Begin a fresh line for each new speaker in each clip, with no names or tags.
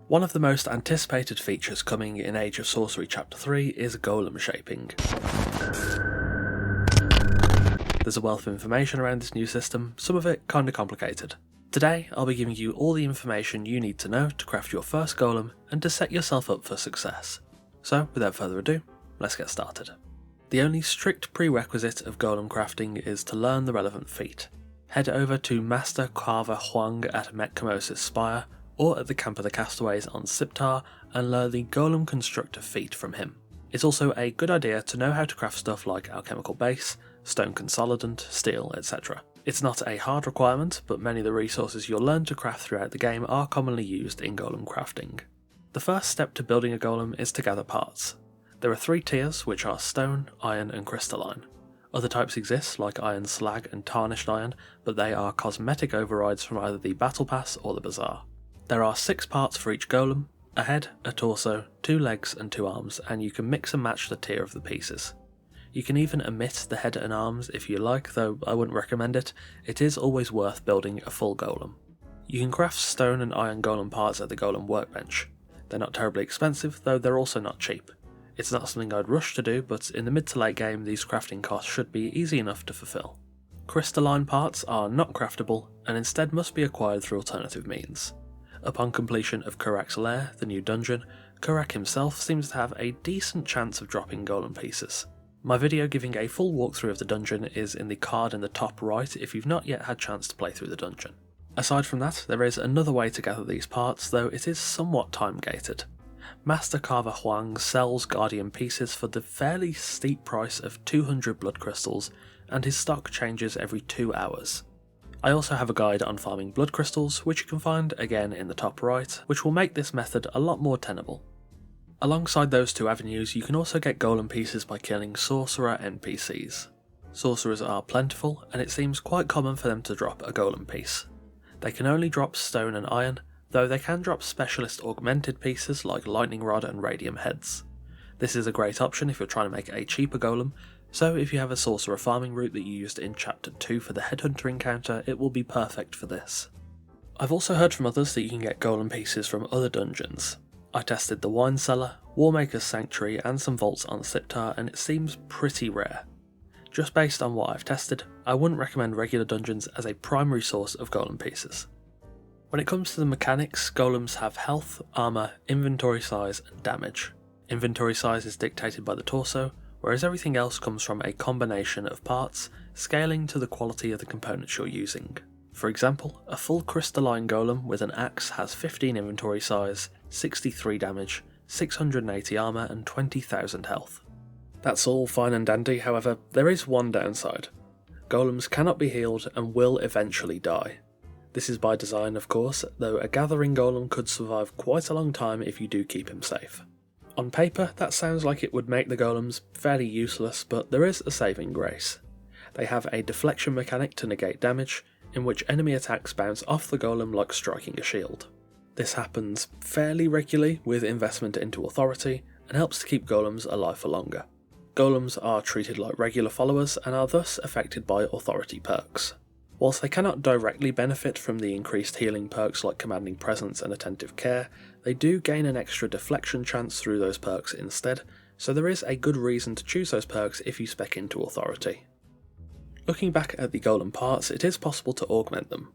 One of the most anticipated features coming in Age of Sorcery Chapter 3 is golem shaping. There's a wealth of information around this new system, some of it kinda complicated. Today I'll be giving you all the information you need to know to craft your first golem and to set yourself up for success. So without further ado, let's get started. The only strict prerequisite of golem crafting is to learn the relevant feat. Head over to Master Carver Huang at Metcamosis Spire or at the Camp of the Castaways on Siptar and learn the Golem Constructor feat from him. It's also a good idea to know how to craft stuff like alchemical base, stone consolidant, steel, etc. It's not a hard requirement, but many of the resources you'll learn to craft throughout the game are commonly used in golem crafting. The first step to building a golem is to gather parts. There are 3 tiers, which are stone, iron and crystalline. Other types exist like iron slag and tarnished iron, but they are cosmetic overrides from either the battle pass or the bazaar. There are 6 parts for each golem, a head, a torso, 2 legs and 2 arms, and you can mix and match the tier of the pieces. You can even omit the head and arms if you like, though I wouldn't recommend it. It is always worth building a full golem. You can craft stone and iron golem parts at the golem workbench. They're not terribly expensive, though they're also not cheap. It's not something I'd rush to do, but in the mid to late game these crafting costs should be easy enough to fulfill. Crystalline parts are not craftable and instead must be acquired through alternative means. Upon completion of Kurak's lair, the new dungeon, Kurak himself seems to have a decent chance of dropping golem pieces. My video giving a full walkthrough of the dungeon is in the card in the top right if you've not yet had chance to play through the dungeon. Aside from that, there is another way to gather these parts, though it is somewhat time gated. Master Carver Huang sells Guardian pieces for the fairly steep price of 200 blood crystals, and his stock changes every 2 hours. I also have a guide on farming blood crystals, which you can find again in the top right, which will make this method a lot more tenable. Alongside those 2 avenues, you can also get golem pieces by killing sorcerer NPCs. Sorcerers are plentiful, and it seems quite common for them to drop a golem piece. They can only drop stone and iron, though they can drop specialist augmented pieces like lightning rod and radium heads. This is a great option if you're trying to make a cheaper golem, so if you have a sorcerer farming route that you used in Chapter 2 for the Headhunter encounter, it will be perfect for this. I've also heard from others that you can get golem pieces from other dungeons. I tested the Wine Cellar, Warmaker's Sanctuary and some vaults on Siptar, and it seems pretty rare. Just based on what I've tested, I wouldn't recommend regular dungeons as a primary source of golem pieces. When it comes to the mechanics, golems have health, armour, inventory size and damage. Inventory size is dictated by the torso, whereas everything else comes from a combination of parts, scaling to the quality of the components you're using. For example, a full crystalline golem with an axe has 15 inventory size, 63 damage, 680 armour and 20,000 health. That's all fine and dandy, however, there is one downside. Golems cannot be healed and will eventually die. This is by design of course, though a gathering golem could survive quite a long time if you do keep him safe. On paper, that sounds like it would make the golems fairly useless, but there is a saving grace. They have a deflection mechanic to negate damage, in which enemy attacks bounce off the golem like striking a shield. This happens fairly regularly with investment into authority, and helps to keep golems alive for longer. Golems are treated like regular followers and are thus affected by authority perks. Whilst they cannot directly benefit from the increased healing perks like Commanding Presence and Attentive Care, they do gain an extra deflection chance through those perks instead, so there is a good reason to choose those perks if you spec into authority. Looking back at the golem parts, it is possible to augment them.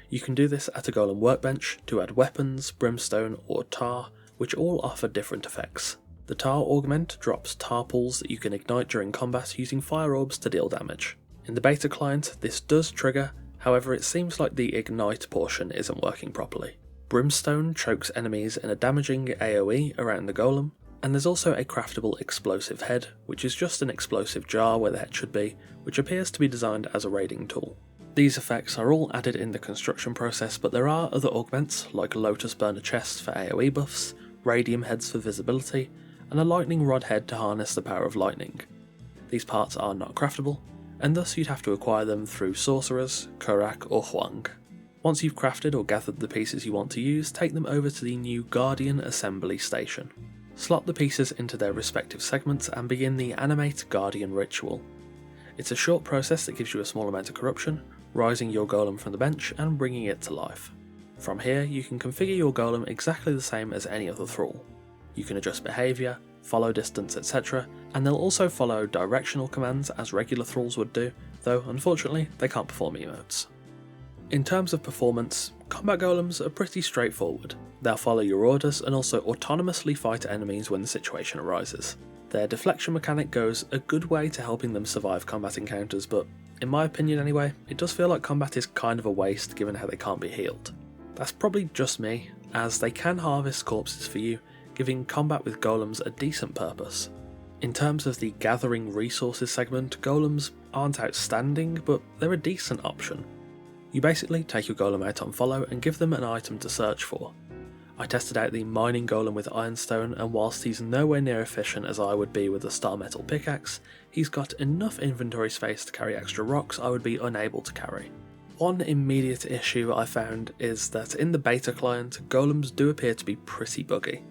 You can do this at a golem workbench to add weapons, brimstone or tar, which all offer different effects. The tar augment drops tar pools that you can ignite during combat using fire orbs to deal damage. In the beta client, this does trigger, however it seems like the ignite portion isn't working properly. Brimstone chokes enemies in a damaging AoE around the golem, and there's also a craftable explosive head, which is just an explosive jar where the head should be, which appears to be designed as a raiding tool. These effects are all added in the construction process, but there are other augments like Lotus Burner chests for AoE buffs, radium heads for visibility, and a lightning rod head to harness the power of lightning. These parts are not craftable, and thus you'd have to acquire them through sorcerers, Kurak or Huang. Once you've crafted or gathered the pieces you want to use, take them over to the new Guardian Assembly Station. Slot the pieces into their respective segments and begin the Animate Guardian ritual. It's a short process that gives you a small amount of corruption, rising your golem from the bench and bringing it to life. From here you can configure your golem exactly the same as any other thrall. You can adjust behaviour, follow distance, etc, and they'll also follow directional commands as regular thralls would do, though unfortunately they can't perform emotes. In terms of performance, combat golems are pretty straightforward. They'll follow your orders and also autonomously fight enemies when the situation arises. Their deflection mechanic goes a good way to helping them survive combat encounters, but in my opinion anyway, it does feel like combat is kind of a waste given how they can't be healed. That's probably just me, as they can harvest corpses for you, giving combat with golems a decent purpose. In terms of the gathering resources segment, golems aren't outstanding, but they're a decent option. You basically take your golem out on follow and give them an item to search for. I tested out the mining golem with ironstone, and whilst he's nowhere near efficient as I would be with a star metal pickaxe, he's got enough inventory space to carry extra rocks I would be unable to carry. One immediate issue I found is that in the beta client, golems do appear to be pretty buggy.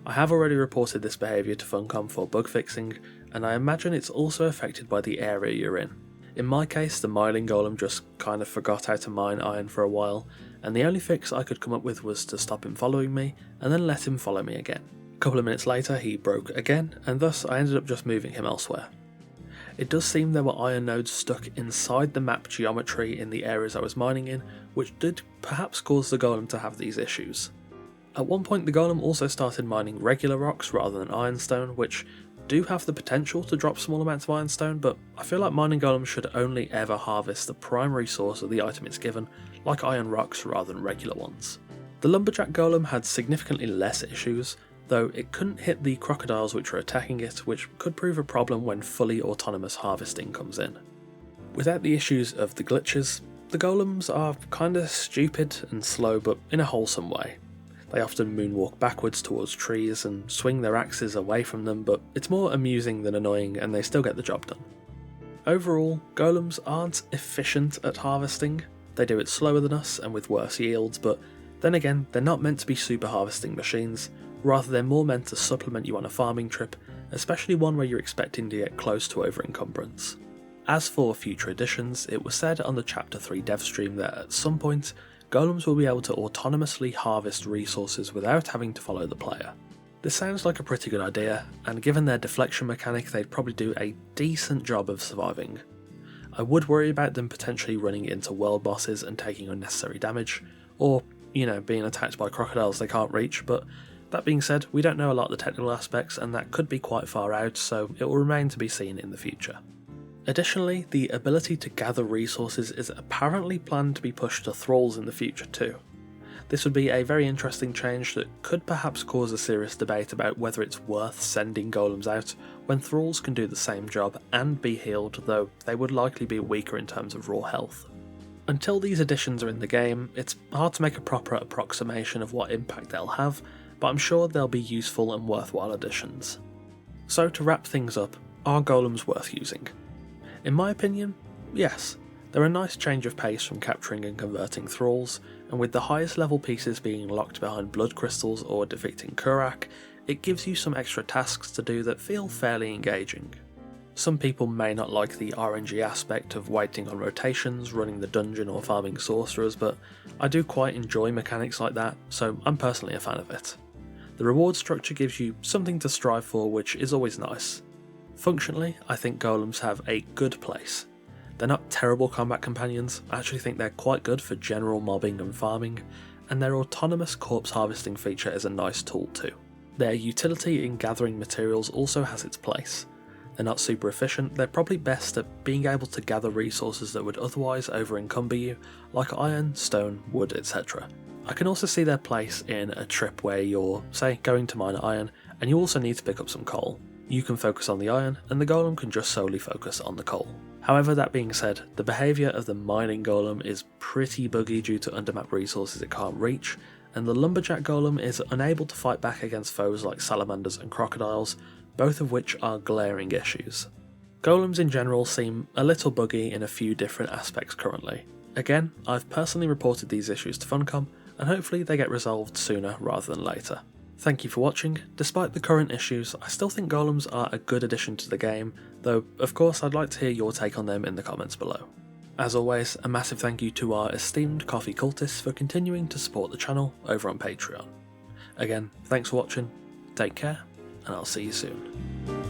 I have already reported this behaviour to Funcom for bug fixing, and I imagine it's also affected by the area you're in. In my case, the mining golem just kind of forgot how to mine iron for a while, and the only fix I could come up with was to stop him following me and then let him follow me again. A couple of minutes later he broke again, and thus I ended up just moving him elsewhere. It does seem there were iron nodes stuck inside the map geometry in the areas I was mining in, which did perhaps cause the golem to have these issues. At one point the golem also started mining regular rocks rather than ironstone, which do have the potential to drop small amounts of ironstone, but I feel like mining golems should only ever harvest the primary source of the item it's given, like iron rocks rather than regular ones. The lumberjack golem had significantly less issues, though it couldn't hit the crocodiles which were attacking it, which could prove a problem when fully autonomous harvesting comes in. Without the issues of the glitches, the golems are kinda stupid and slow, but in a wholesome way. They often moonwalk backwards towards trees and swing their axes away from them, but it's more amusing than annoying and they still get the job done. Overall, golems aren't efficient at harvesting. They do it slower than us and with worse yields, but then again, they're not meant to be super harvesting machines, rather they're more meant to supplement you on a farming trip, especially one where you're expecting to get close to over-encumbrance. As for future editions, it was said on the Chapter 3 dev stream that at some point, golems will be able to autonomously harvest resources without having to follow the player. This sounds like a pretty good idea, and given their deflection mechanic they'd probably do a decent job of surviving. I would worry about them potentially running into world bosses and taking unnecessary damage, or, being attacked by crocodiles they can't reach, but that being said, we don't know a lot of the technical aspects and that could be quite far out, so it will remain to be seen in the future. Additionally, the ability to gather resources is apparently planned to be pushed to thralls in the future too. This would be a very interesting change that could perhaps cause a serious debate about whether it's worth sending golems out when thralls can do the same job and be healed, though they would likely be weaker in terms of raw health. Until these additions are in the game, it's hard to make a proper approximation of what impact they'll have, but I'm sure they'll be useful and worthwhile additions. So to wrap things up, are golems worth using? In my opinion, yes. They're a nice change of pace from capturing and converting thralls, and with the highest level pieces being locked behind blood crystals or defeating Kurak, it gives you some extra tasks to do that feel fairly engaging. Some people may not like the RNG aspect of waiting on rotations, running the dungeon or farming sorcerers, but I do quite enjoy mechanics like that, so I'm personally a fan of it. The reward structure gives you something to strive for, which is always nice. Functionally, I think golems have a good place. They're not terrible combat companions, I actually think they're quite good for general mobbing and farming, and their autonomous corpse harvesting feature is a nice tool too. Their utility in gathering materials also has its place. They're not super efficient, they're probably best at being able to gather resources that would otherwise over-encumber you, like iron, stone, wood, etc. I can also see their place in a trip where you're, say, going to mine iron, and you also need to pick up some coal. You can focus on the iron, and the golem can just solely focus on the coal. However, that being said, the behaviour of the mining golem is pretty buggy due to undermap resources it can't reach, and the lumberjack golem is unable to fight back against foes like salamanders and crocodiles, both of which are glaring issues. Golems in general seem a little buggy in a few different aspects currently. Again, I've personally reported these issues to Funcom, and hopefully they get resolved sooner rather than later. Thank you for watching. Despite the current issues, I still think golems are a good addition to the game, though of course I'd like to hear your take on them in the comments below. As always, a massive thank you to our esteemed coffee cultists for continuing to support the channel over on Patreon. Again, thanks for watching, take care, and I'll see you soon.